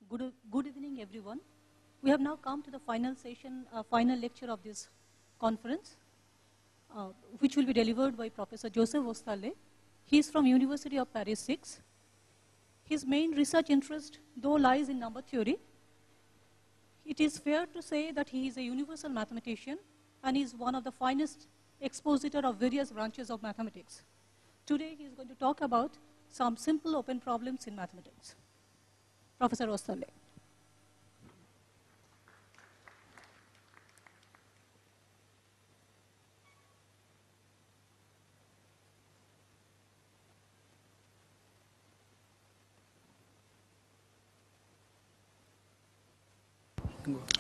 Good evening, everyone. We have now come to the final session, final lecture of this conference, which will be delivered by Professor Joseph Oesterle. He is from University of Paris 6. His main research interest, though, lies in number theory. It is fair to say that he is a universal mathematician and is one of the finest expositor of various branches of mathematics. Today, he is going to talk about some simple open problems in mathematics. Professor Oesterle.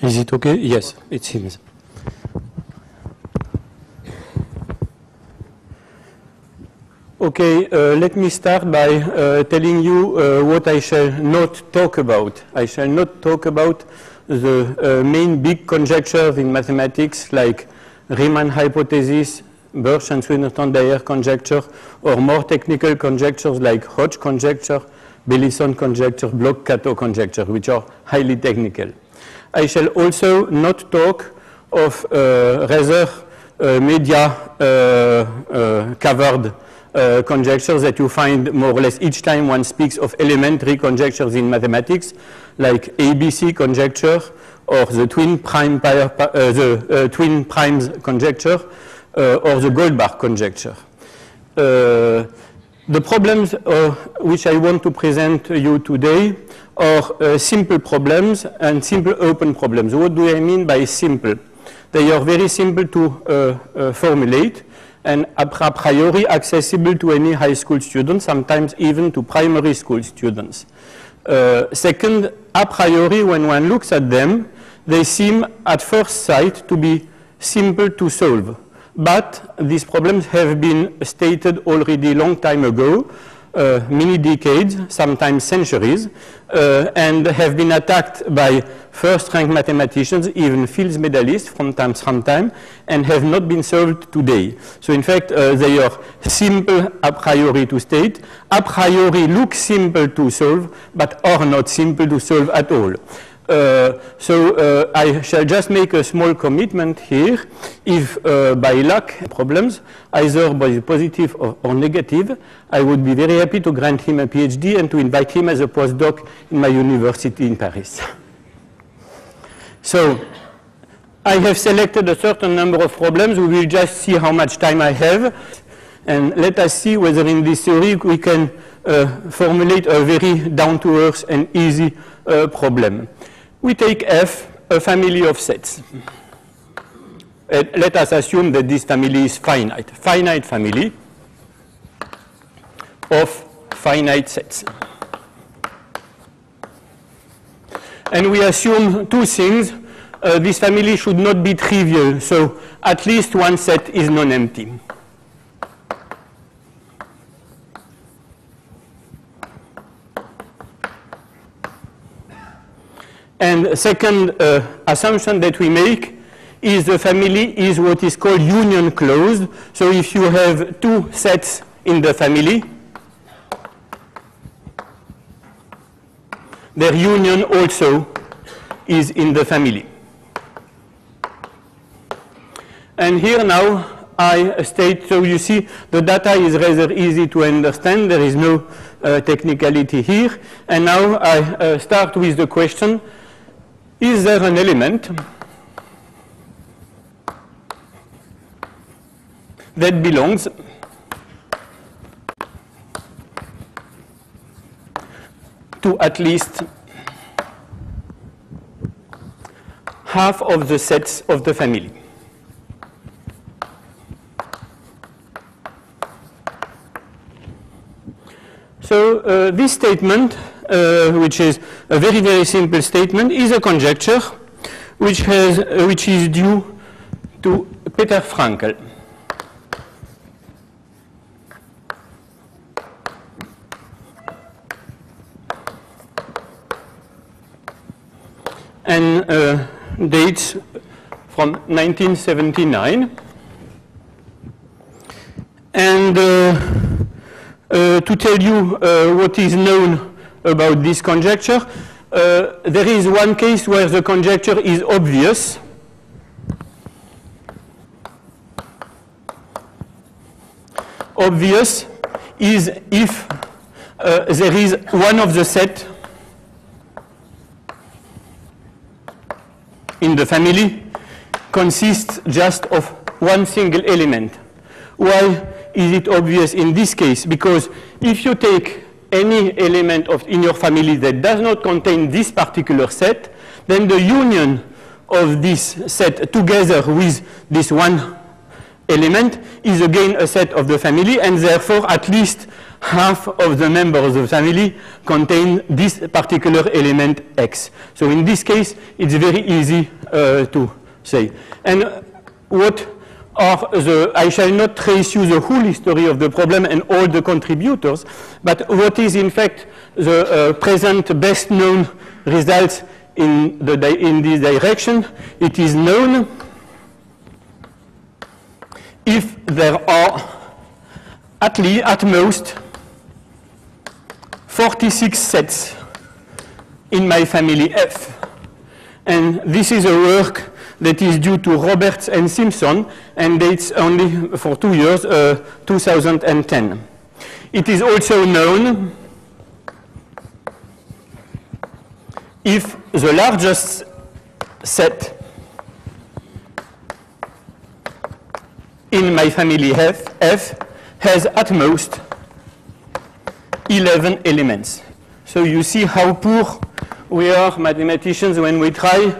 Is it okay? Yes, it seems. Okay, let me start by telling you what I shall not talk about. I shall not talk about the main big conjectures in mathematics like Riemann hypothesis, Birch and Swinnerton-Dyer conjecture, or more technical conjectures like Hodge conjecture, Bellison conjecture, Bloch-Kato conjecture, which are highly technical. I shall also not talk of rather media covered conjectures that you find more or less each time one speaks of elementary conjectures in mathematics, like ABC conjecture or the twin primes conjecture or the Goldbach conjecture. The problems which I want to present to you today are simple problems and simple open problems. What do I mean by simple? They are very simple to formulate and a priori accessible to any high school student, sometimes even to primary school students. Second, a priori, when one looks at them, they seem at first sight to be simple to solve. But these problems have been stated already a long time ago, many decades, sometimes centuries, and have been attacked by first-rank mathematicians, even Fields medalists from time to time, and have not been solved today. So in fact, they are simple a priori to state, a priori look simple to solve, but are not simple to solve at all. So I shall just make a small commitment here. If by luck problems, either by positive or negative, I would be very happy to grant him a PhD and to invite him as a postdoc in my university in Paris. So I have selected a certain number of problems. We will just see how much time I have. And let us see whether in this theory we can formulate a very down-to-earth and easy problem. We take F, a family of sets. Let us assume that this family is finite. Finite family of finite sets. And we assume two things. This family should not be trivial, so at least one set is non-empty. And second assumption that we make is the family is what is called union closed. So if you have two sets in the family, their union also is in the family. And here now I state, so you see the data is rather easy to understand. There is no technicality here. And now I start with the question, is there an element that belongs to at least half of the sets of the family? So this statement, which is a very, very simple statement, is a conjecture which is due to Peter Frankel. And dates from 1979. And to tell you what is known about this conjecture, there is one case where the conjecture is obvious. Obvious is if there is one of the set in the family consists just of one single element. Why is it obvious in this case? Because if you take any element in your family that does not contain this particular set, then the union of this set together with this one element is again a set of the family, and therefore at least half of the members of the family contain this particular element X. So in this case, it's very easy to say. And what are I shall not trace you the whole history of the problem and all the contributors, but what is in fact the present best known results in this direction? It is known if there are at most 46 sets in my family F. And this is a work that is due to Roberts and Simpson and dates only for 2 years, 2010. It is also known if the largest set in my family F has at most 11 elements. So you see how poor we are mathematicians when we try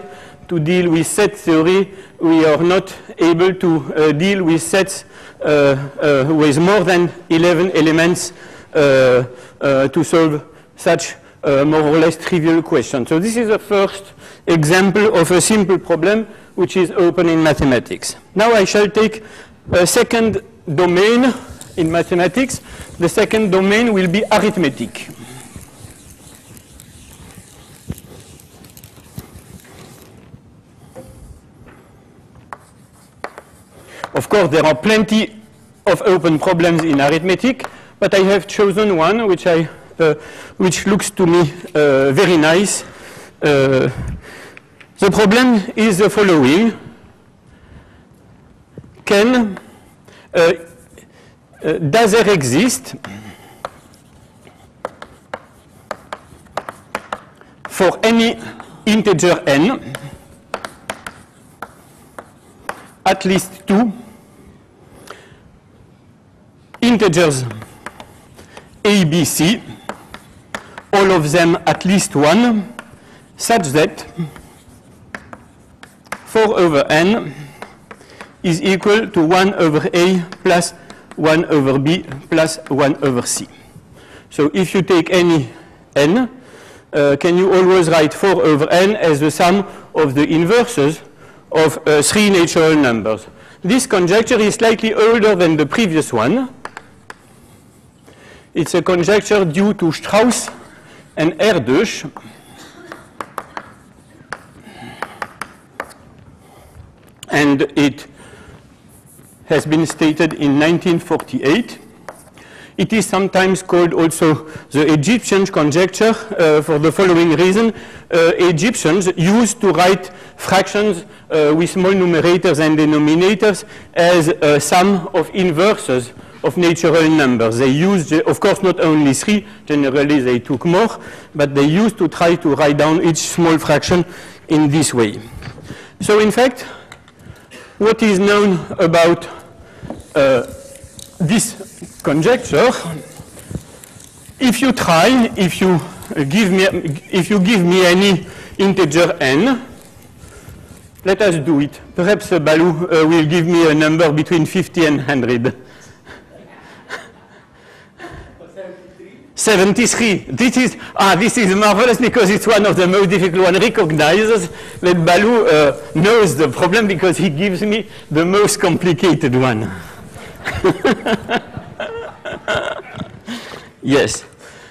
to deal with set theory. We are not able to deal with sets with more than 11 elements to solve such more or less trivial question. So this is the first example of a simple problem which is open in mathematics. Now I shall take a second domain in mathematics. The second domain will be arithmetic. Of course, there are plenty of open problems in arithmetic, but I have chosen one which looks to me very nice. The problem is the following. Does there exist for any integer n at least 2 integers a, b, c, all of them at least 1, such that 4 over n is equal to 1 over a plus 1 over b plus 1 over c. So if you take any n, can you always write 4 over n as the sum of the inverses of 3 natural numbers? This conjecture is slightly older than the previous one. It's a conjecture due to Strauss and Erdős. And it has been stated in 1948. It is sometimes called also the Egyptian conjecture for the following reason. Egyptians used to write fractions with small numerators and denominators as a sum of inverses of natural numbers. They used, of course, not only 3, generally they took more, but they used to try to write down each small fraction in this way. So in fact, what is known about this conjecture, if you give me any integer n, let us do it. Perhaps Baloo will give me a number between 50 and 100. 73. This is marvelous because it's one of the most difficult one recognizes that Baloo knows the problem because he gives me the most complicated one. Yes.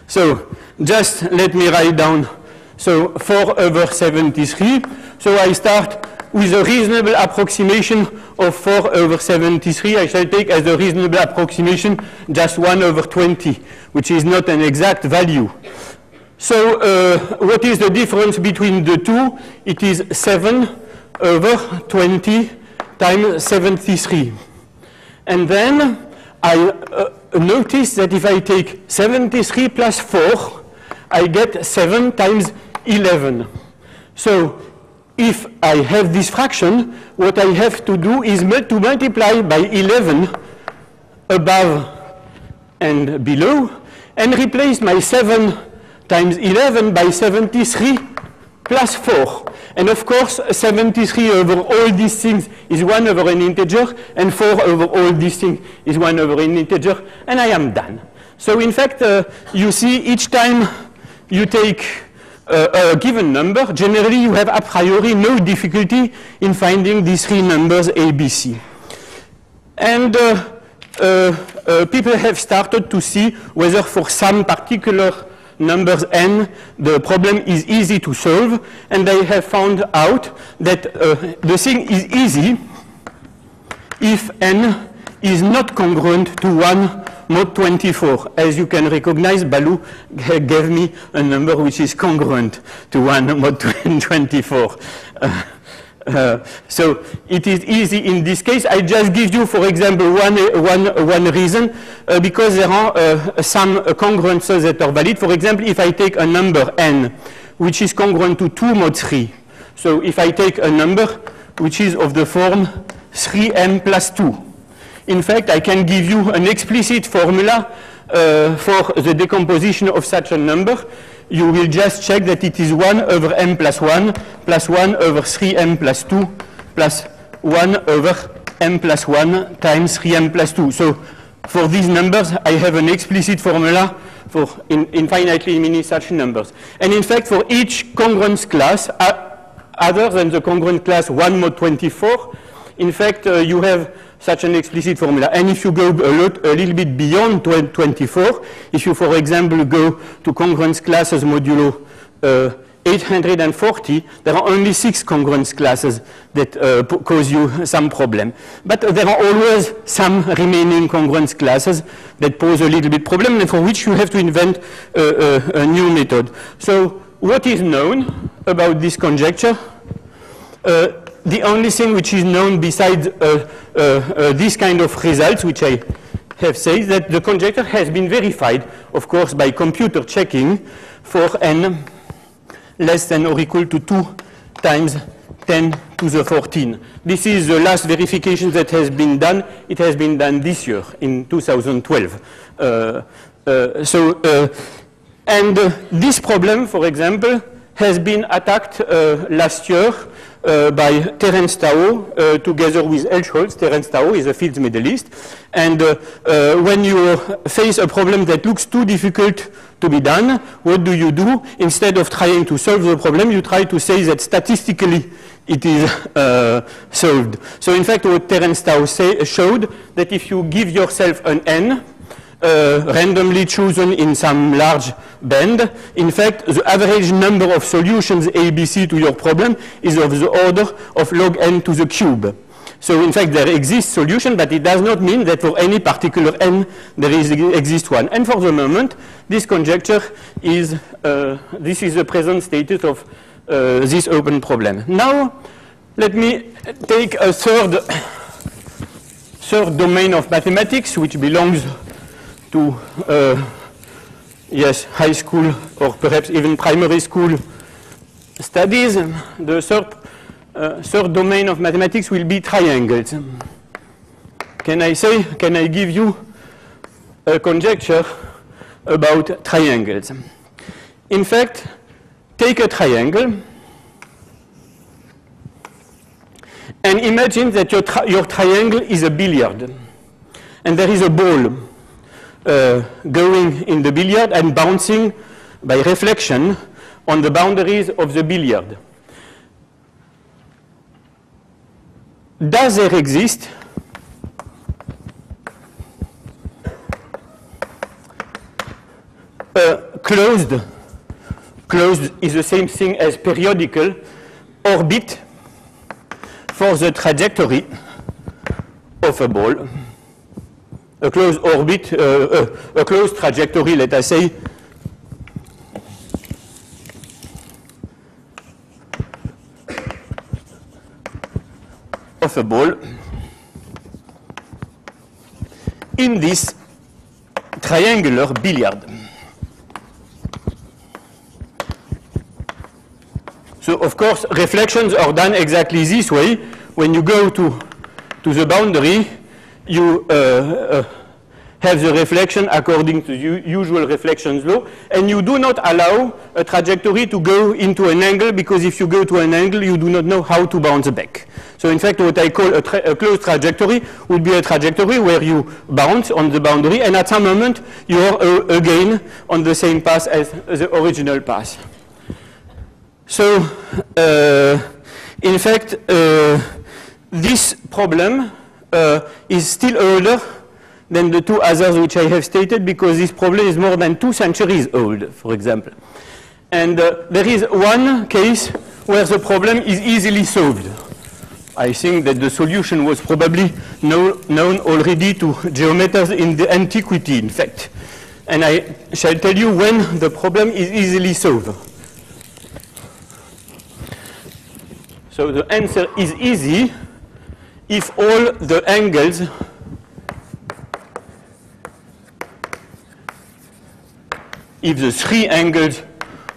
So just let me write down. So 4 over 73. So I start with a reasonable approximation of 4 over 73. I shall take as a reasonable approximation just 1 over 20, which is not an exact value. So what is the difference between the two? It is 7 over 20 times 73. And then I notice that if I take 73 plus 4, I get 7 times 11. So if I have this fraction, what I have to do is to multiply by 11 above and below, and replace my 7 times 11 by 73 plus 4. And of course, 73 over all these things is 1 over an integer, and 4 over all these things is 1 over an integer, and I am done. So in fact, you see each time you take a given number, generally you have a priori no difficulty in finding these three numbers A, B, C. And people have started to see whether for some particular numbers n, the problem is easy to solve, and they have found out that the thing is easy if n is not congruent to 1 mod 24. As you can recognize, Baloo gave me a number which is congruent to 1 mod 24. So it is easy in this case. I just give you, for example, one reason, because there are some congruences that are valid. For example, if I take a number n, which is congruent to 2 mod 3. So if I take a number which is of the form 3m plus 2. In fact, I can give you an explicit formula for the decomposition of such a number. You will just check that it is 1 over m plus 1 over 3m plus 2 plus 1 over m plus 1 times 3m plus 2. So for these numbers, I have an explicit formula for infinitely many such numbers. And in fact, for each congruence class, other than the congruent class 1 mod 24, in fact, you have such an explicit formula. And if you go a little bit beyond 24, if you, for example, go to congruence classes modulo 840, there are only 6 congruence classes that cause you some problem. But there are always some remaining congruence classes that pose a little bit problem, and for which you have to invent a new method. So what is known about this conjecture? The only thing which is known besides this kind of results, which I have said, that the conjecture has been verified, of course, by computer checking for n less than or equal to 2 times 10 to the 14. This is the last verification that has been done. It has been done this year, in 2012. And this problem, for example, has been attacked last year by Terence Tao together with Elsholtz. Terence Tao is a fields medalist. And when you face a problem that looks too difficult to be done, what do? Instead of trying to solve the problem, you try to say that statistically it is solved. So in fact, what Terence Tao showed that if you give yourself an n, randomly chosen in some large band, in fact, the average number of solutions ABC to your problem is of the order of log n to the cube. So in fact, there exists solution, but it does not mean that for any particular n there exists one. And for the moment, this conjecture is, this is the present status of this open problem. Now, let me take a third domain of mathematics, which belongs to yes, high school or perhaps even primary school studies. The third domain of mathematics will be triangles. Can I give you a conjecture about triangles? In fact, take a triangle and imagine that your triangle is a billiard, and there is a ball going in the billiard and bouncing by reflection on the boundaries of the billiard. Does there exist a closed is the same thing as periodical orbit for the trajectory of a ball? A closed orbit, a closed trajectory, let us say, of a ball in this triangular billiard. So, of course, reflections are done exactly this way. When you go to the boundary, you have the reflection according to the usual reflection law, and you do not allow a trajectory to go into an angle, because if you go to an angle, you do not know how to bounce back. So in fact, what I call a closed trajectory would be a trajectory where you bounce on the boundary, and at some moment, you are again on the same path as the original path. So, in fact, this problem is still older than the two others which I have stated, because this problem is more than 2 centuries old, for example. And there is one case where the problem is easily solved. I think that the solution was probably known already to geometers in the antiquity, in fact. And I shall tell you when the problem is easily solved. So the answer is easy if all the angles if the 3 angles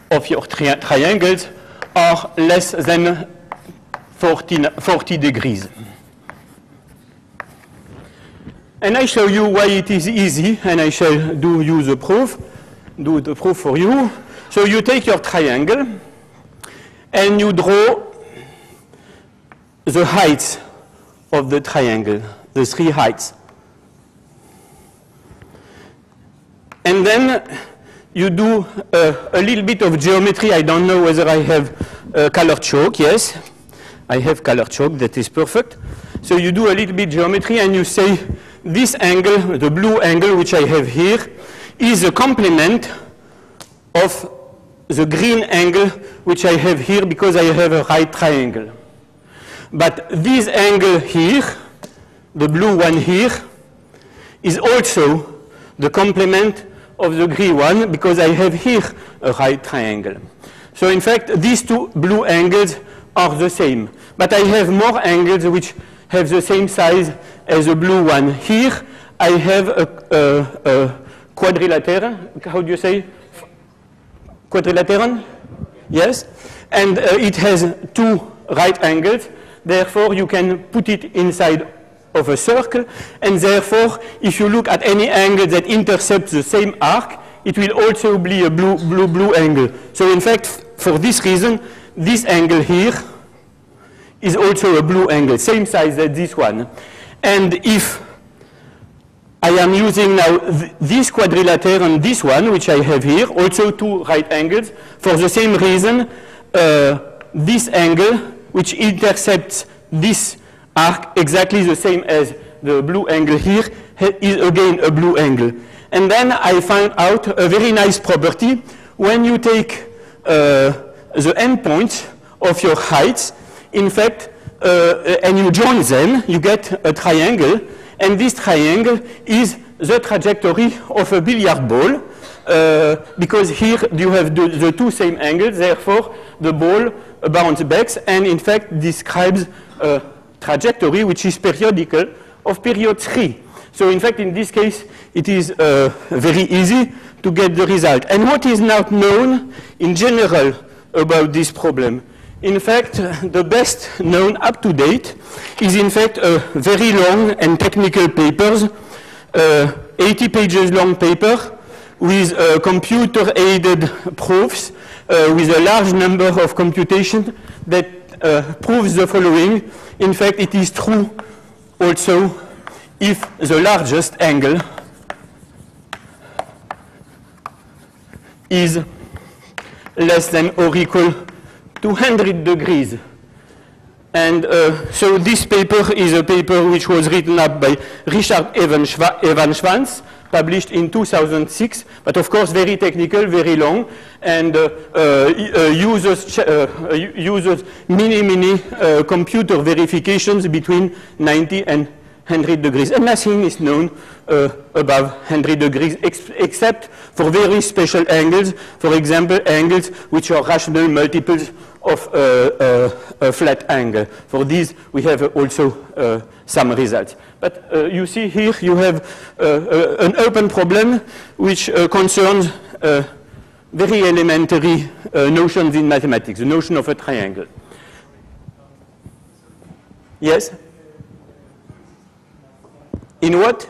of your triangles are less than 40 degrees. And I show you why it is easy, and I shall do the proof for you. So you take your triangle and you draw the heights of the triangle, the 3 heights. And then you do a little bit of geometry. I don't know whether I have color chalk. Yes, I have color chalk. That is perfect. So you do a little bit geometry and you say this angle, the blue angle which I have here, is a complement of the green angle which I have here because I have a right triangle. But this angle here, the blue one here, is also the complement of the green one because I have here a right triangle. So in fact, these 2 blue angles are the same. But I have more angles which have the same size as the blue one. Here, I have a quadrilateral. How do you say? Quadrilateral? Yes. And it has 2 right angles. Therefore, you can put it inside of a circle, and therefore, if you look at any angle that intercepts the same arc, it will also be a blue angle. So in fact, for this reason, this angle here is also a blue angle, same size as this one. And if I am using now this quadrilateral and this one, which I have here, also 2 right angles, for the same reason, this angle, which intercepts this arc exactly the same as the blue angle here, is again a blue angle. And then I find out a very nice property. When you take the endpoints of your heights, in fact, and you join them, you get a triangle, and this triangle is the trajectory of a billiard ball, because here you have the 2 same angles, therefore the ball bounces back, and in fact describes a trajectory which is periodical of period 3. So in fact, in this case, it is very easy to get the result. And what is now known in general about this problem? In fact, the best known up to date is in fact a very long and technical papers, 80 pages long paper with computer-aided proofs, with a large number of computations that proves the following. In fact, it is true also if the largest angle is less than or equal to 100 degrees. And so this paper is a paper which was written up by Richard Evan Schwanz, published in 2006, but of course very technical, very long, and uses many computer verifications between 90 and 100 degrees, and nothing is known above 100 degrees except for very special angles, for example, angles which are rational multiples of a flat angle. For these, we have also some results. But you see here, you have an open problem which concerns very elementary notions in mathematics, the notion of a triangle. Yes? In what?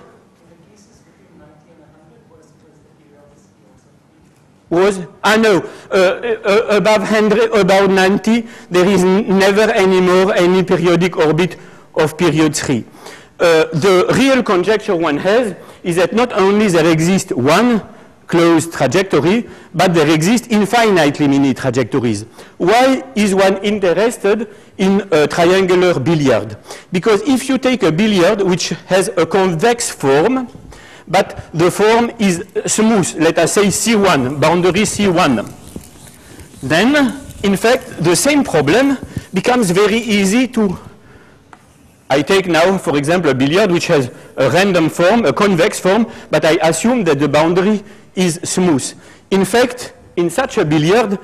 Was? No. Above 100, about 90, there is never anymore any periodic orbit of period 3. The real conjecture one has is that not only there exists one closed trajectory, but there exist infinitely many trajectories. Why is one interested in a triangular billiard? Because if you take a billiard which has a convex form, but the form is smooth, let us say C1, boundary C1, then, in fact, the same problem becomes very easy to... I take now, for example, a billiard which has a random form, a convex form, but I assume that the boundary is smooth. In fact, in such a billiard,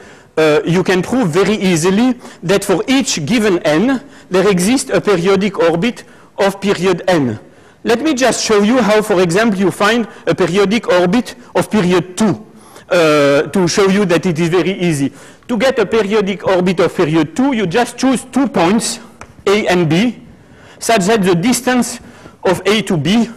you can prove very easily that for each given n, there exists a periodic orbit of period n. Let me just show you how, for example, you find a periodic orbit of period 2 to show you that it is very easy. To get a periodic orbit of period 2, you just choose 2 points, A and B, such that the distance of A to B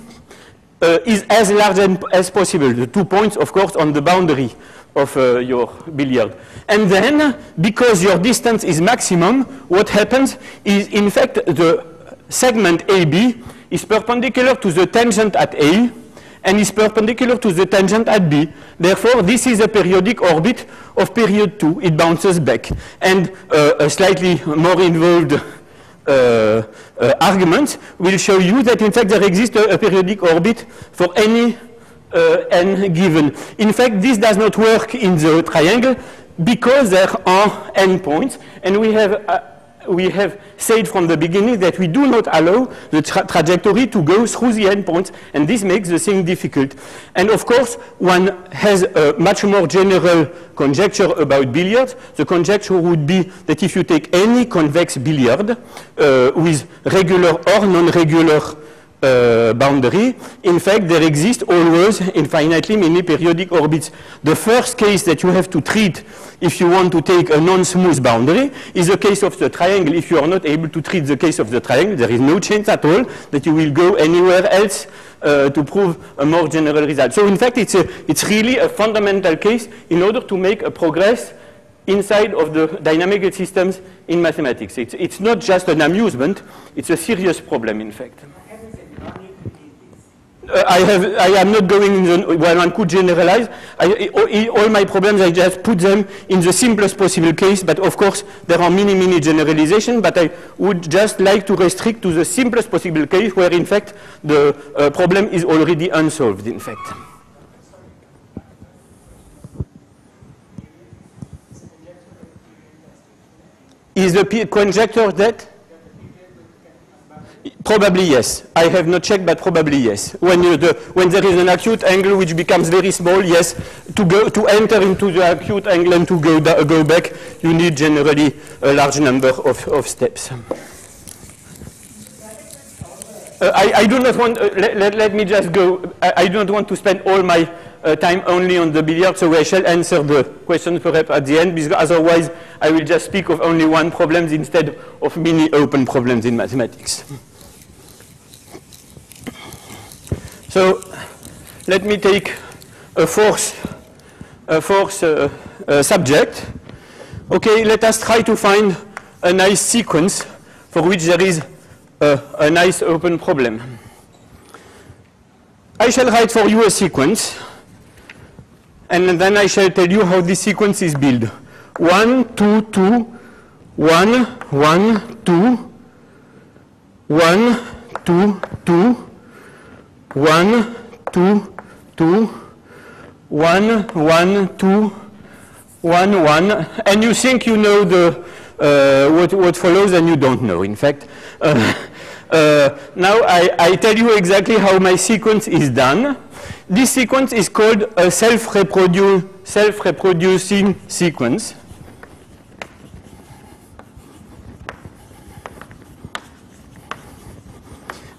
is as large as possible. The 2 points, of course, on the boundary of your billiard. And then, because your distance is maximum, what happens is, in fact, the segment AB is perpendicular to the tangent at A and is perpendicular to the tangent at B. Therefore, this is a periodic orbit of period 2. It bounces back. And a slightly more involved argument will show you that, in fact, there exists a periodic orbit for any n given. In fact, this does not work in the triangle because there are n points, and we have said from the beginning that we do not allow the trajectory to go through the endpoints, and this makes the thing difficult. And of course, one has a much more general conjecture about billiards. The conjecture would be that if you take any convex billiard with regular or non-regular boundary, in fact, there exist always infinitely many periodic orbits. The first case that you have to treat if you want to take a non-smooth boundary is the case of the triangle. If you are not able to treat the case of the triangle, there is no chance at all that you will go anywhere else to prove a more general result. So in fact, it's really a fundamental case in order to make a progress inside of the dynamical systems in mathematics. It's not just an amusement, it's a serious problem, in fact. I am not going in the, well, one could generalize. All my problems, I just put them in the simplest possible case, but of course, there are many, many generalizations, but I would just like to restrict to the simplest possible case where, in fact, the problem is already unsolved, in fact. Is the conjecture that? Probably yes. I have not checked, but probably yes. When there is an acute angle which becomes very small, yes. To enter into the acute angle and to go back, you need generally a large number of steps. I do not want. Let me just go. I do not want to spend all my time only on the billiard, so I shall answer the questions perhaps at the end, because otherwise I will just speak of only one problem instead of many open problems in mathematics. So let me take a fourth subject. Okay, let us try to find a nice sequence for which there is a nice open problem. I shall write for you a sequence, and then I shall tell you how this sequence is built. 1, 2, 2, 1, 1, 2, 1, 2, 2, 1, 2, 2, 1, 1, 2, 1, 1, and you think you know the what follows, and you don't know, in fact. Now I tell you exactly how my sequence is done. This sequence is called a self-reproducing sequence.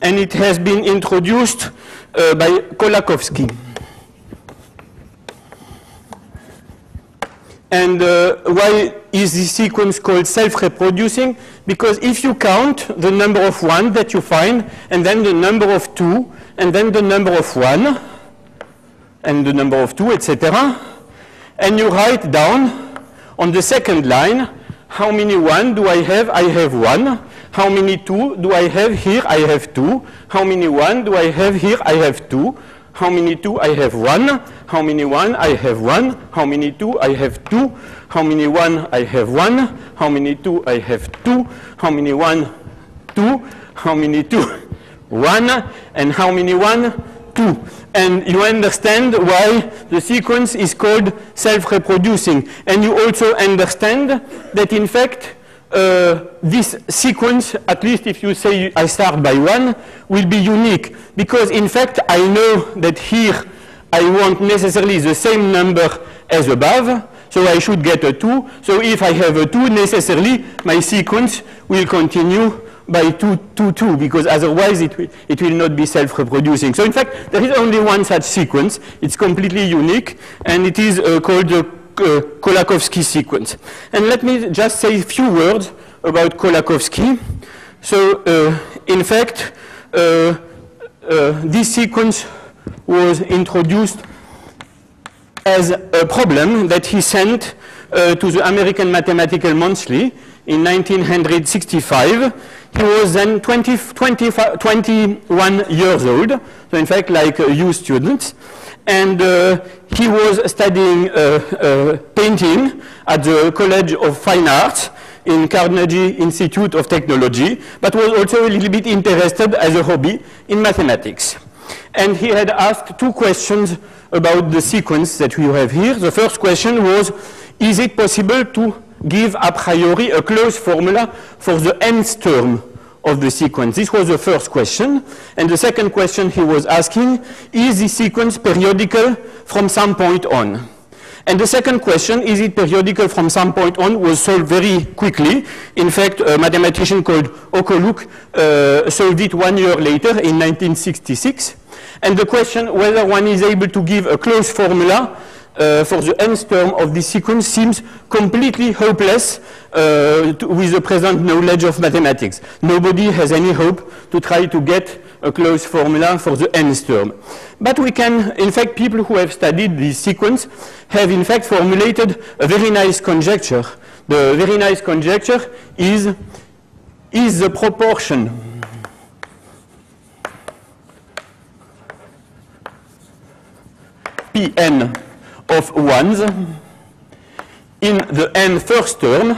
And it has been introduced by Kolakowski. And why is this sequence called self-reproducing? Because if you count the number of 1 that you find, and then the number of 2, and then the number of 1, and the number of 2, etc., and you write down on the second line, how many 1 do I have? I have 1. How many 2 do I have? Here I have 2. How many 1 do I have? Here I have 2. How many 2 I have? 1. How many 1 I have? 1. How many 2 I have? 2. How many 1 I have? 1. How many 2 I have? 2. How many 1? 2. How many 2? 1. And how many 1? 2. And you understand why the sequence is called self-reproducing. And you also understand that in fact this sequence, at least if you say I start by 1, will be unique. Because in fact I know that here I want necessarily the same number as above, so I should get a 2. So if I have a 2, necessarily my sequence will continue by 2, 2, 2, because otherwise it will not be self-reproducing. So in fact, there is only one such sequence. It's completely unique, and it is called the Kolakowski sequence. And let me just say a few words about Kolakowski. So in fact, this sequence was introduced as a problem that he sent to the American Mathematical Monthly in 1965. He was then 21 years old, so in fact like a youth student, and he was studying painting at the College of Fine Arts in Carnegie Institute of Technology, but was also a little bit interested as a hobby in mathematics. And he had asked 2 questions about the sequence that we have here. The first question was, is it possible to give a priori a closed formula for the nth term of the sequence? This was the first question. And the second question he was asking, is the sequence periodical from some point on? And the second question, is it periodical from some point on, was solved very quickly. In fact, a mathematician called Okoluk solved it 1 year later in 1966. And the question whether one is able to give a closed formula for the nth term of this sequence seems completely hopeless with the present knowledge of mathematics. Nobody has any hope to try to get a closed formula for the nth term. But we can, in fact, people who have studied this sequence have in fact formulated a very nice conjecture. The very nice conjecture is the proportion Pn of 1s in the n first term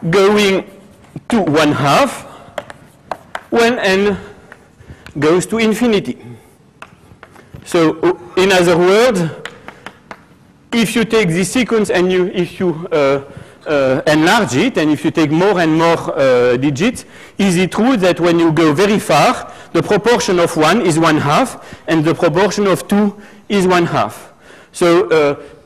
going to 1/2 when n goes to infinity. So in other words, if you take this sequence and if you enlarge it, and if you take more and more digits, is it true that when you go very far, the proportion of 1 is 1/2, and the proportion of 2 is 1/2? So,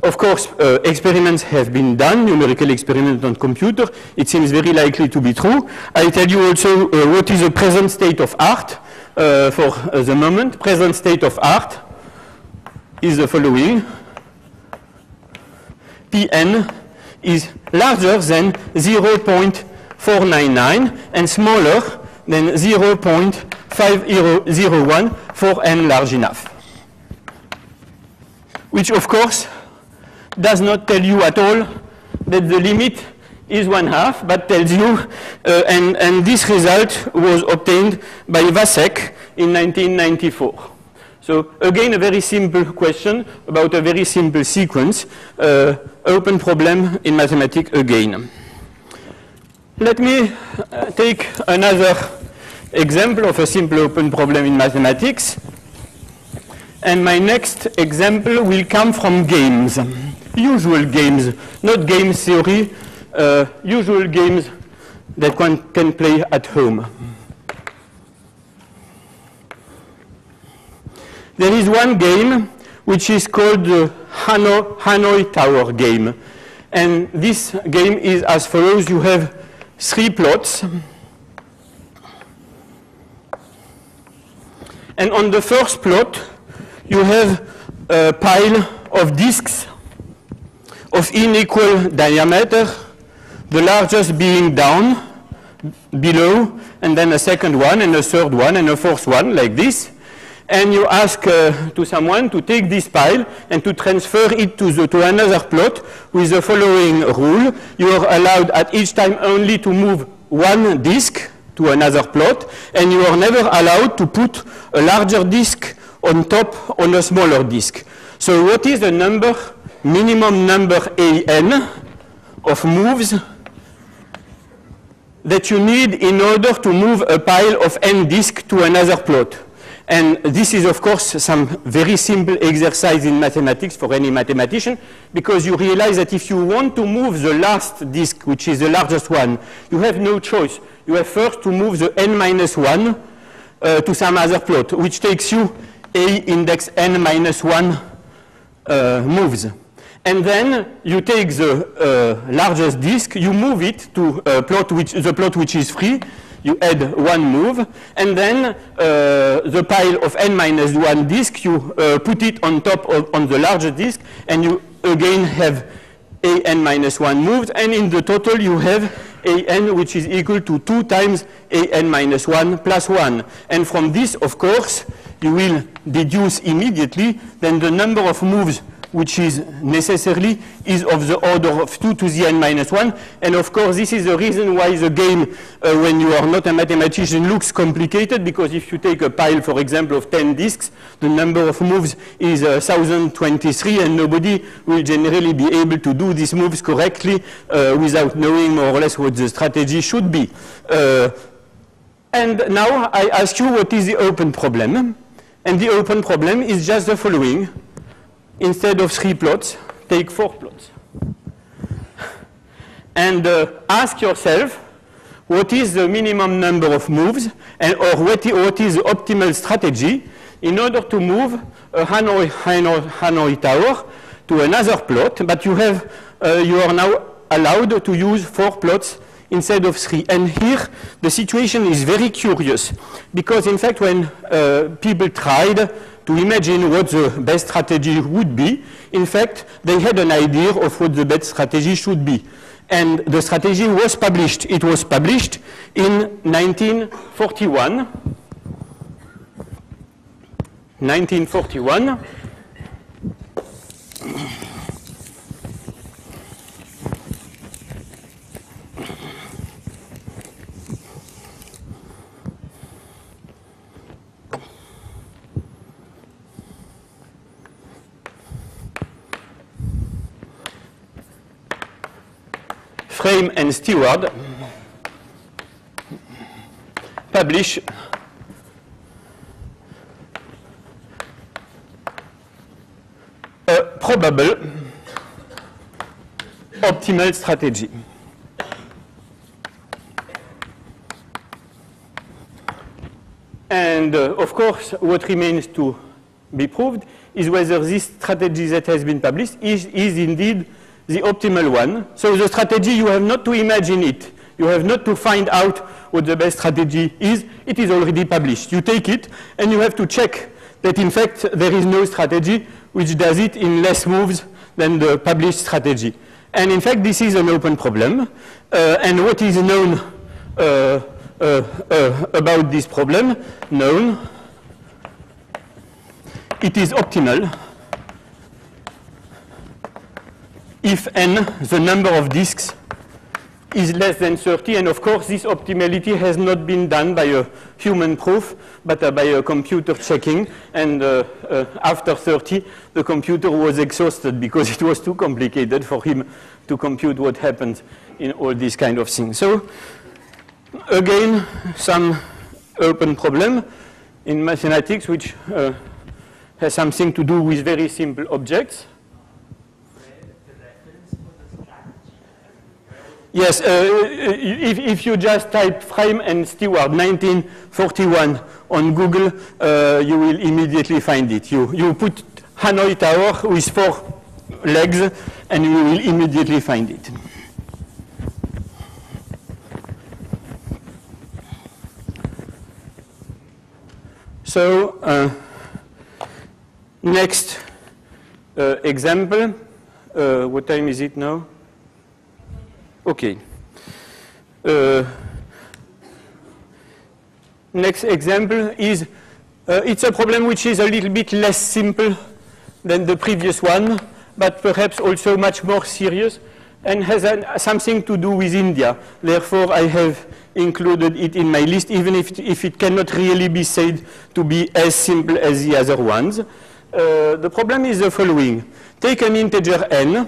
of course, experiments have been done, numerical experiments on computer. It seems very likely to be true. I tell you also what is the present state of art for the moment. Present state of art is the following. Pn is larger than 0.499 and smaller than 0.5001 for n large enough. Which, of course, does not tell you at all that the limit is 1/2, but tells you, and this result was obtained by Vasek in 1994. So again, a very simple question about a very simple sequence, open problem in mathematics again. Let me take another example of a simple open problem in mathematics. And my next example will come from games. usual games, not game theory, usual games that one can play at home. There is one game which is called the Hanoi Tower game. And this game is as follows. You have 3 plots. And on the first plot, you have a pile of disks of unequal diameter, the largest being down, below, and then a second one, and a third one, and a fourth one, like this. And you ask to someone to take this pile and to transfer it to another plot with the following rule. You are allowed at each time only to move one disk to another plot, and you are never allowed to put a larger disk on top on a smaller disk. So what is the number, minimum number AN of moves that you need in order to move a pile of n disk to another plot? And this is, of course, some very simple exercise in mathematics for any mathematician, because you realize that if you want to move the last disk, which is the largest one, you have no choice. You have first to move the n-1 to some other plot, which takes you a index n-1 moves. And then you take the largest disk, you move it to the plot which is free. You add one move, and then the pile of n-1 disk, you put it on top on the larger disk, and you again have an-1 moves, and in the total you have an which is equal to 2 times an-1 plus 1. And from this, of course, you will deduce immediately then the number of moves which is necessarily is of the order of 2 to the n-1. And of course, this is the reason why the game, when you are not a mathematician, looks complicated, because if you take a pile, for example, of 10 disks, the number of moves is 1023, and nobody will generally be able to do these moves correctly without knowing more or less what the strategy should be. And now I ask you, what is the open problem? And the open problem is just the following. Instead of 3 plots, take 4 plots. And ask yourself, what is the minimum number of moves, or what is the optimal strategy in order to move a Hanoi Tower to another plot, but you are now allowed to use 4 plots instead of 3. And here, the situation is very curious, because in fact, when people tried to imagine what the best strategy would be, in fact, they had an idea of what the best strategy should be. And the strategy was published. It was published in 1941. 1941. Frame and Stewart publish a probable optimal strategy. And of course, what remains to be proved is whether this strategy that has been published is indeed the optimal one. So the strategy, you have not to imagine it. You have not to find out what the best strategy is. It is already published. You take it, and you have to check that, in fact, there is no strategy which does it in less moves than the published strategy. And in fact, this is an open problem. And what is known about this problem? Known. It is optimal if n, the number of disks, is less than 30. And of course, this optimality has not been done by a human proof, but by a computer checking. And after 30, the computer was exhausted because it was too complicated for him to compute what happens in all these kind of things. So again, some open problem in mathematics which has something to do with very simple objects. Yes, if you just type Frame and Stewart 1941 on Google, you will immediately find it. You put Hanoi Tower with 4 legs, and you will immediately find it. So, next example. What time is it now? Okay. Next example is, it's a problem which is a little bit less simple than the previous one, but perhaps also much more serious, and has something to do with India. Therefore, I have included it in my list, even if it cannot really be said to be as simple as the other ones. The problem is the following. Take an integer n,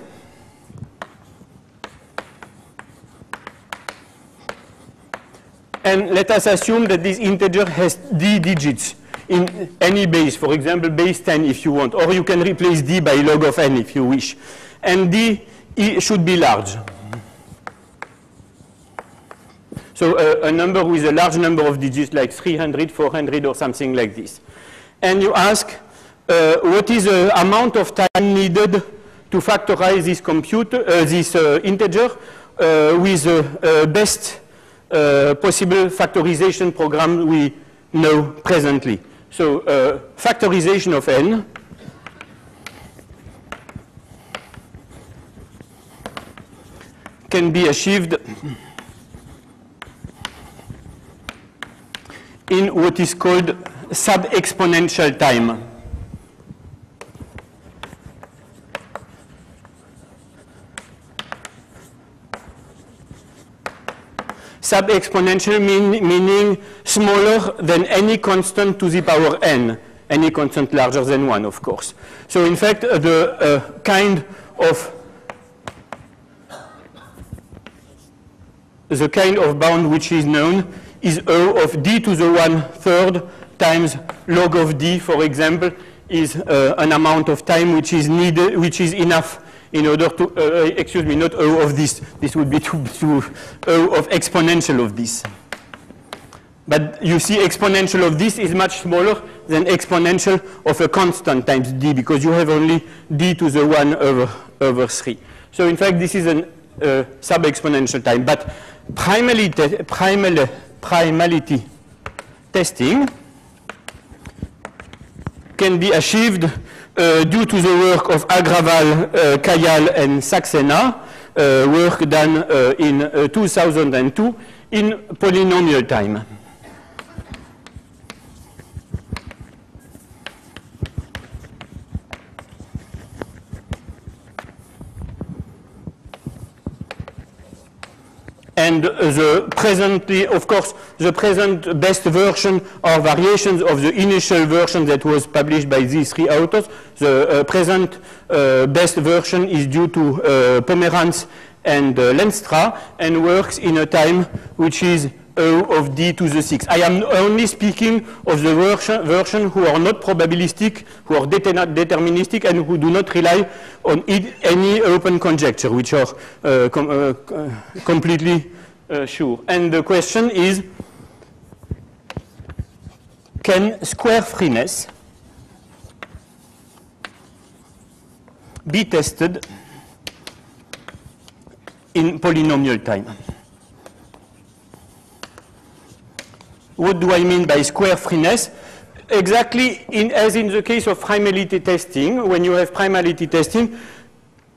and let us assume that this integer has d digits in any base, for example, base 10 if you want, or you can replace d by log of n if you wish. And d should be large. So a number with a large number of digits, like 300, 400, or something like this. And you ask, what is the amount of time needed to factorize this integer with the best possible factorization program we know presently. So factorization of n can be achieved in what is called sub-exponential time. Sub-exponential meaning smaller than any constant to the power n, any constant larger than 1, of course. So in fact, the kind of bound which is known is O of d to the 1/3 times log of d, for example, is an amount of time which is needed, which is enough in order to, excuse me, not O of this. This would be to O of exponential of this. But you see, exponential of this is much smaller than exponential of a constant times d, because you have only d to the 1/3. So in fact, this is a sub-exponential time. But primality testing can be achieved due to the work of Agraval, Kayal, and Saxena, work done in 2002 in polynomial time. And the presently, of course, the present best version are variations of the initial version that was published by these 3 authors. The present best version is due to Pomerantz and Lenstra, and works in a time which is O of d to the 6. I am only speaking of the version who are not probabilistic, who are deterministic, and who do not rely on any open conjecture, which are completely sure. And the question is, can square freeness be tested in polynomial time? What do I mean by square freeness? Exactly as in the case of primality testing, when you have primality testing,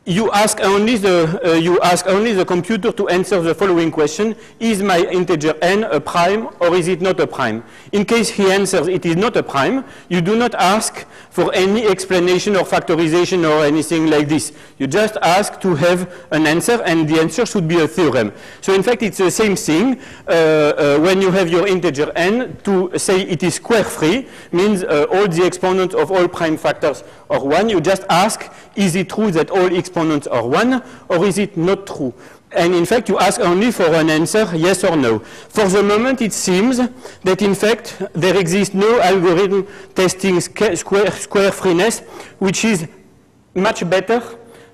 you ask only the computer to answer the following question: is my integer n a prime or is it not a prime? In case he answers it is not a prime, you do not ask for any explanation or factorization or anything like this. You just ask to have an answer, and the answer should be a theorem. So in fact, it's the same thing when you have your integer n. To say it is square free means all the exponents of all prime factors are 1. You just ask, is it true that all exponents are 1, or is it not true? And in fact, you ask only for an answer, yes or no. For the moment, it seems that in fact, there exists no algorithm testing square freeness, which is much better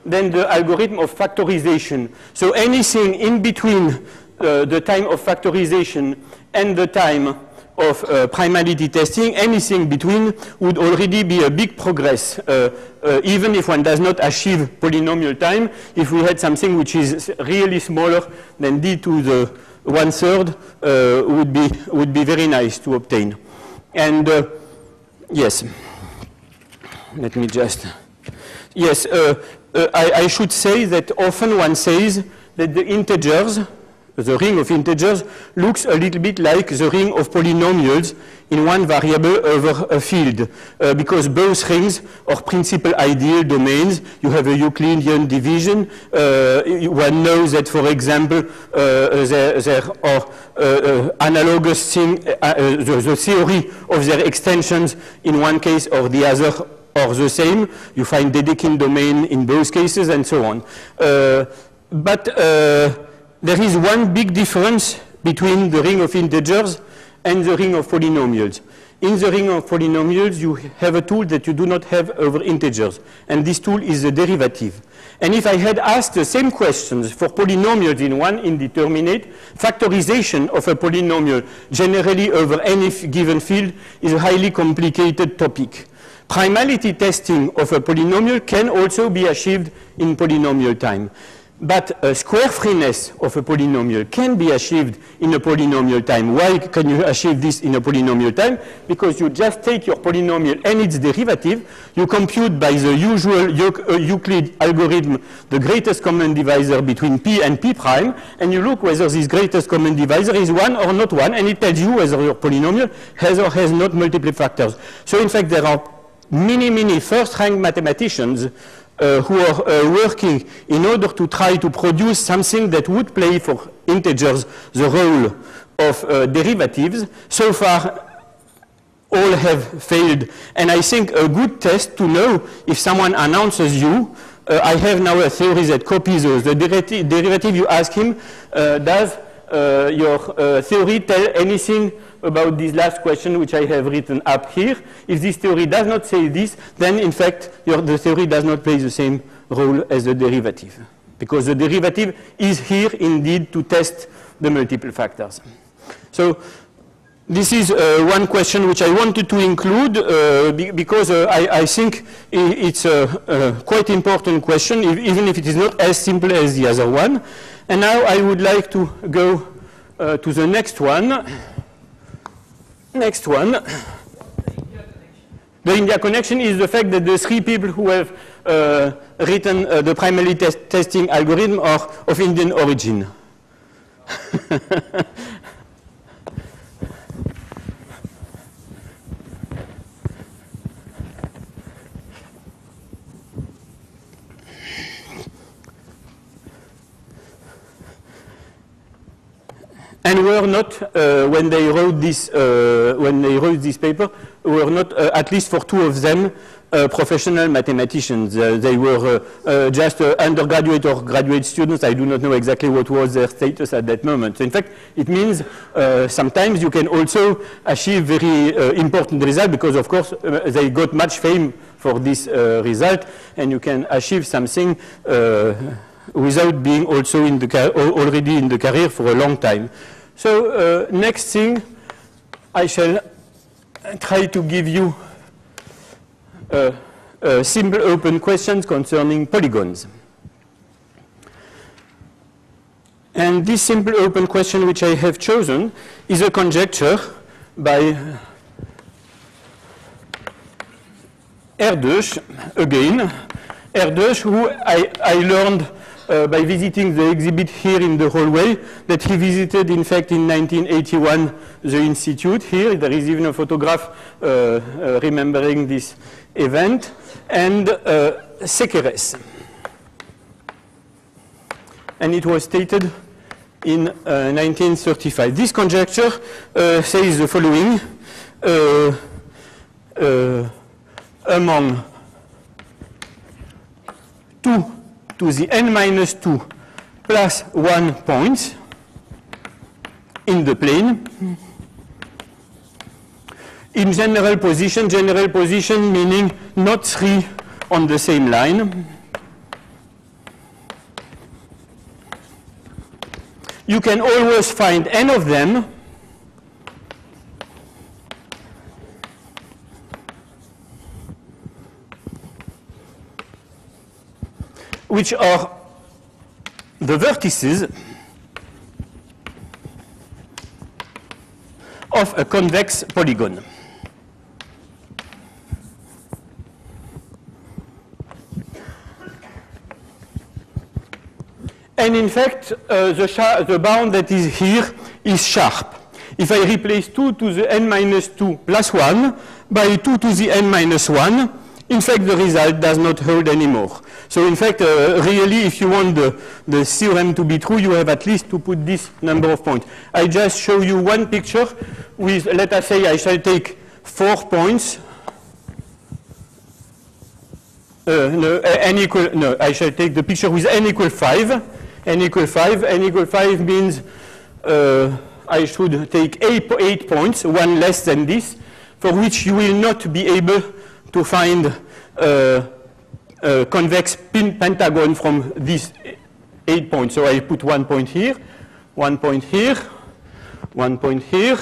than the algorithm of factorization. So anything in between the time of factorization and the time of primality testing, anything between would already be a big progress, even if one does not achieve polynomial time. If we had something which is really smaller than d to the 1/3, would be very nice to obtain. And yes, let me just, yes, I should say that often one says that the integers, the ring of integers, looks a little bit like the ring of polynomials in one variable over a field, because both rings are principal ideal domains. You have a Euclidean division. One knows that, for example, there are analogous things, the theory of their extensions in one case or the other are the same. You find Dedekind domain in both cases and so on. But there is one big difference between the ring of integers and the ring of polynomials. In the ring of polynomials, you have a tool that you do not have over integers, and this tool is the derivative. And if I had asked the same questions for polynomials in one indeterminate, factorization of a polynomial generally over any given field is a highly complicated topic. Primality testing of a polynomial can also be achieved in polynomial time. But square freeness of a polynomial can be achieved in a polynomial time. Why can you achieve this in a polynomial time? Because you just take your polynomial and its derivative, you compute by the usual Euclid algorithm the greatest common divisor between p and p prime, and you look whether this greatest common divisor is 1 or not 1, and it tells you whether your polynomial has or has not multiple factors. So in fact, there are many first-rank mathematicians who are working in order to try to produce something that would play for integers the role of derivatives. So far, all have failed. And I think a good test to know if someone announces you, I have now a theory that copies those. The derivative you ask him, does your theory tell anything about this last question which I have written up here? If this theory does not say this, then in fact the theory does not play the same role as the derivative, because the derivative is here indeed to test the multiple factors. So this is one question which I wanted to include because I think it's a quite important question, even if it is not as simple as the other one. And now I would like to go to the next one. Next one. The India connection is the fact that the three people who have written the primarily testing algorithm are of Indian origin. And were not, when they wrote this paper, were not, at least for two of them, professional mathematicians. They were just undergraduate or graduate students. I do not know exactly what was their status at that moment. So in fact, it means sometimes you can also achieve very important results, because of course they got much fame for this result, and you can achieve something without being also in the already in the career for a long time. So next thing, I shall try to give you simple open questions concerning polygons. And this simple open question which I have chosen is a conjecture by Erdős, again. Erdős, who I learned by visiting the exhibit here in the hallway, that he visited, in fact, in 1981, the institute here. There is even a photograph remembering this event. And Sekeres. And it was stated in 1935. This conjecture says the following. Among 2 to the n minus 2 plus 1 points in the plane, in general position meaning not 3 on the same line, you can always find n of them which are the vertices of a convex polygon. And in fact, the bound that is here is sharp. If I replace 2 to the n minus 2 plus 1 by 2 to the n minus 1, in fact, the result does not hold anymore. So in fact, really, if you want the theorem to be true, you have at least to put this number of points. I just show you one picture with, let us say, I shall take 4 points. I shall take the picture with n equal 5. N equal 5. N equal 5 means I should take 8 points, one less than this, for which you will not be able to find a convex pentagon from these 8 points. So I put 1 point here, 1 point here, 1 point here,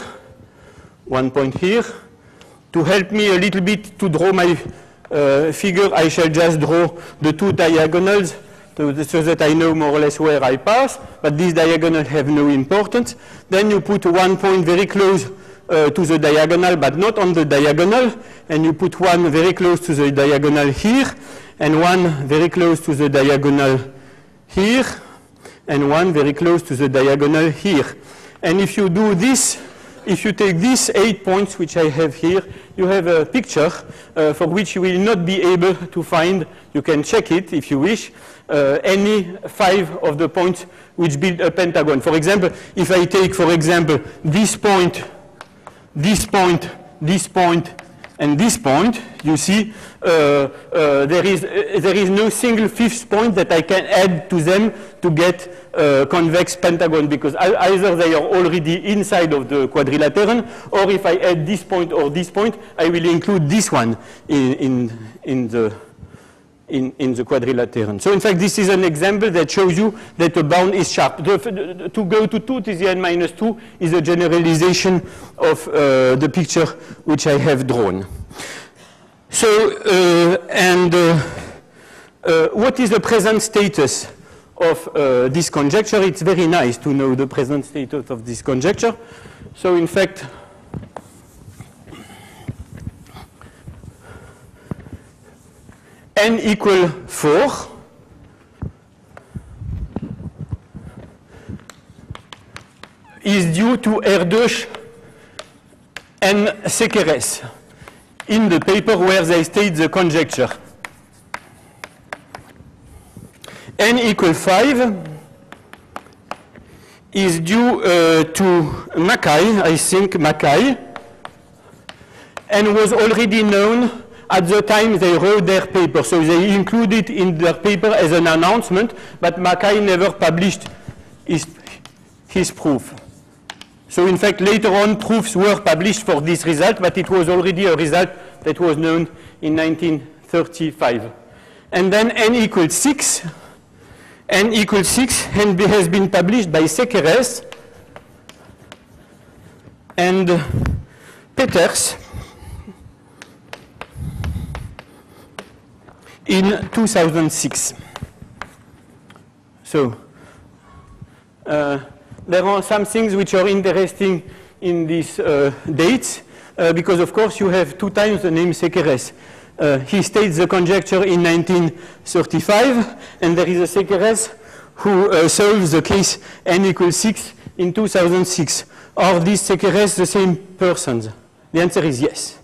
1 point here. To help me a little bit to draw my figure, I shall just draw the 2 diagonals so that I know more or less where I pass, but these diagonals have no importance. Then you put 1 point very close to the diagonal, but not on the diagonal, and you put 1 very close to the diagonal here, and 1 very close to the diagonal here, and 1 very close to the diagonal here. And if you do this, if you take these 8 points which I have here, you have a picture for which you will not be able to find, you can check it if you wish, any 5 of the points which build a pentagon. For example, if I take, for example, this point, this point, this point, and this point, you see there is no single 5th point that I can add to them to get a convex pentagon, because either they are already inside of the quadrilateron, or if I add this point or this point, I will include this one in the quadrilateron. So in fact, this is an example that shows you that the bound is sharp. To go to 2 to the n minus 2 is a generalization of the picture which I have drawn. So, what is the present status of this conjecture? It's very nice to know the present status of this conjecture. So in fact, n equal 4 is due to Erdős and Sekeres in the paper where they state the conjecture. N equal 5 is due to Mackay, I think Mackay, and was already known at the time they wrote their paper. So they included in their paper as an announcement, but Mackay never published his proof. So in fact, later on, proofs were published for this result, but it was already a result that was known in 1935. And then n equals 6. N equals 6 and has been published by Sekeres and Peters in 2006. So there are some things which are interesting in these dates, because of course you have 2 times the name Sekeres. He states the conjecture in 1935, and there is a Sekeres who solves the case n equals 6 in 2006. Are these Sekeres the same persons? The answer is yes.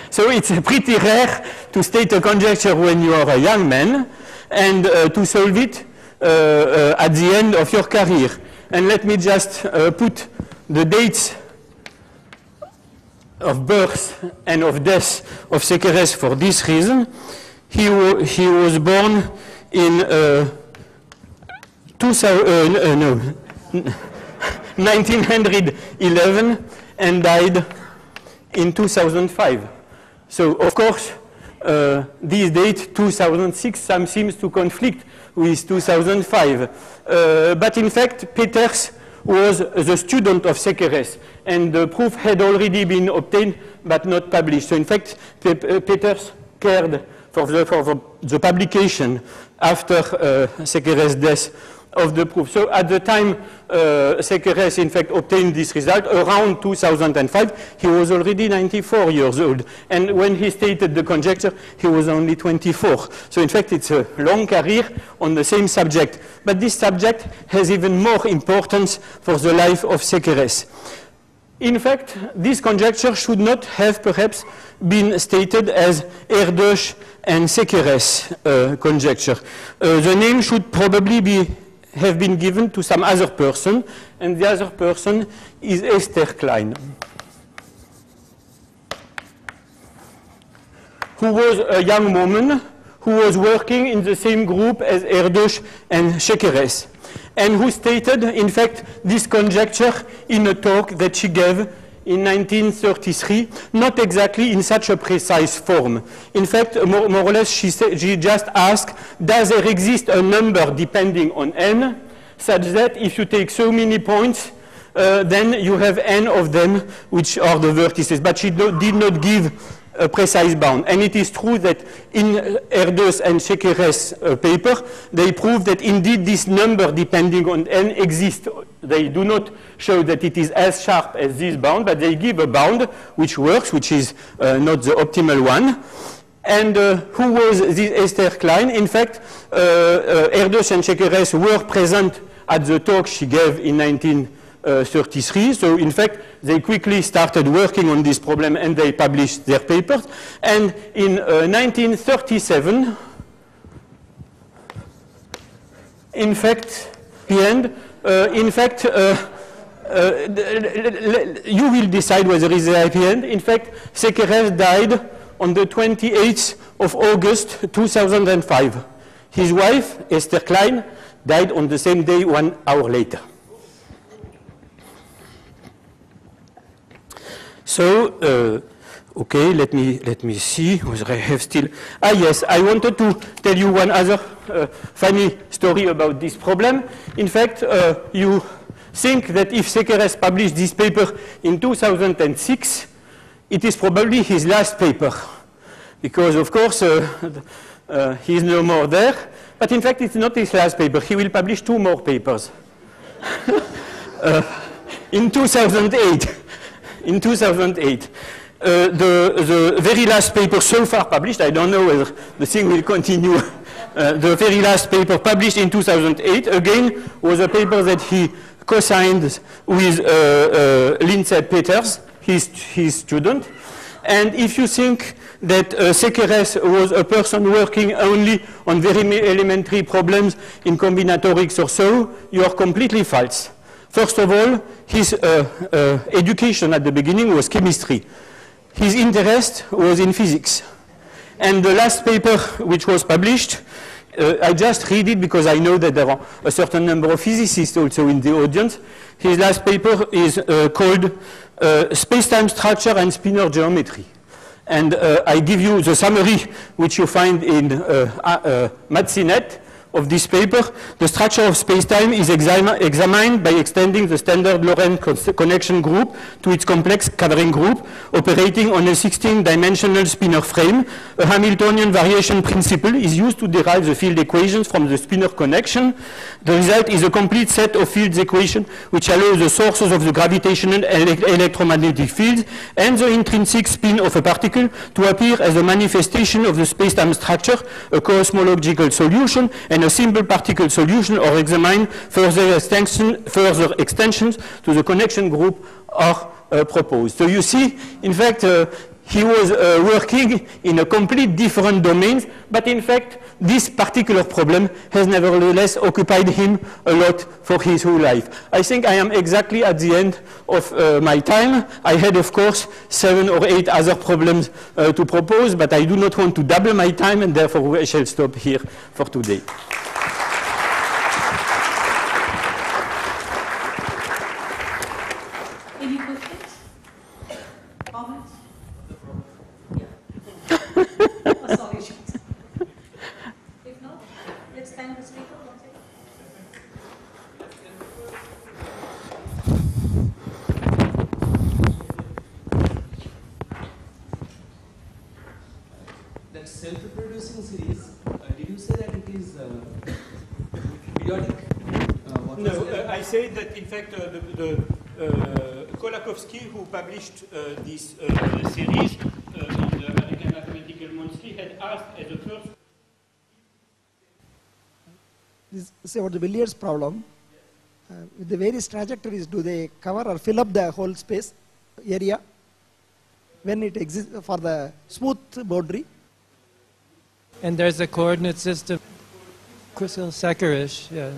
So it's pretty rare to state a conjecture when you are a young man and to solve it at the end of your career. And let me just put the dates of birth and of death of Sekeres for this reason. He was born in 1911 and died in 2005. So of course this date, 2006, some seems to conflict with 2005. But in fact, Peters was the student of Sekeres, and the proof had already been obtained but not published. So in fact, Peters cared for the publication after Sekeres' death of the proof. So at the time Sekeres in fact obtained this result, around 2005, he was already 94 years old. And when he stated the conjecture, he was only 24. So in fact, it's a long career on the same subject. But this subject has even more importance for the life of Sekeres. In fact, this conjecture should not have perhaps been stated as Erdős and Sekeres conjecture. The name should probably have been given to some other person, and the other person is Esther Klein, who was a young woman who was working in the same group as Erdős and Sekeres, and who stated, in fact, this conjecture in a talk that she gave in 1933, not exactly in such a precise form. In fact, more or less, she just asked, does there exist a number depending on n, such that if you take so many points, then you have n of them, which are the vertices. But she did not give a precise bound. And it is true that in Erdős and Sekeres' paper, they prove that indeed this number depending on n exists. They do not show that it is as sharp as this bound, but they give a bound which works, which is not the optimal one. And who was this Esther Klein? In fact, Erdős and Sekeres were present at the talk she gave in 1933. So in fact, they quickly started working on this problem and they published their papers. And in 1937, in fact, you will decide whether it's the happy end. In fact, Sekeres died on the 28th of August 2005. His wife, Esther Klein, died on the same day 1 hour later. So, okay, let me see whether I have still. Yes, I wanted to tell you one other funny story about this problem. In fact, you think that if Sekeres published this paper in 2006, it is probably his last paper, because of course he is no more there. But in fact, it's not his last paper. He will publish 2 more papers in 2008. In 2008, the very last paper so far published, I don't know whether the thing will continue, the very last paper published in 2008, again, was a paper that he co-signed with Lindsay Peters, his student. And if you think that Sekeres was a person working only on very elementary problems in combinatorics or so, you are completely false. First of all, his education at the beginning was chemistry. His interest was in physics. And the last paper which was published, I just read it because I know that there are a certain number of physicists also in the audience. His last paper is called Space-Time Structure and Spinor Geometry. And I give you the summary which you find in Matsinet of this paper. The structure of space-time is examined by extending the standard Lorentz connection group to its complex covering group operating on a 16-dimensional spinor frame. A Hamiltonian variation principle is used to derive the field equations from the spinor connection. The result is a complete set of fields equations which allow the sources of the gravitational electromagnetic fields and the intrinsic spin of a particle to appear as a manifestation of the space-time structure, a cosmological solution, and a simple particle solution, or examine further extensions to the connection group are proposed. So you see, in fact, he was working in a complete different domains, but in fact, this particular problem has nevertheless occupied him a lot for his whole life. I think I am exactly at the end of my time. I had, of course, 7 or 8 other problems to propose, but I do not want to double my time, and therefore I shall stop here for today. Any questions? Comments? Yeah. self-reproducing series, did you say that it is periodic? No, I said that in fact Kolakowski, who published this series in the American Mathematical Monthly, had asked as a first. This is about the billiards problem. With the various trajectories, do they cover or fill up the whole space area when it exists for the smooth boundary? And there's a coordinate system, Krusell-Sekerish, yeah.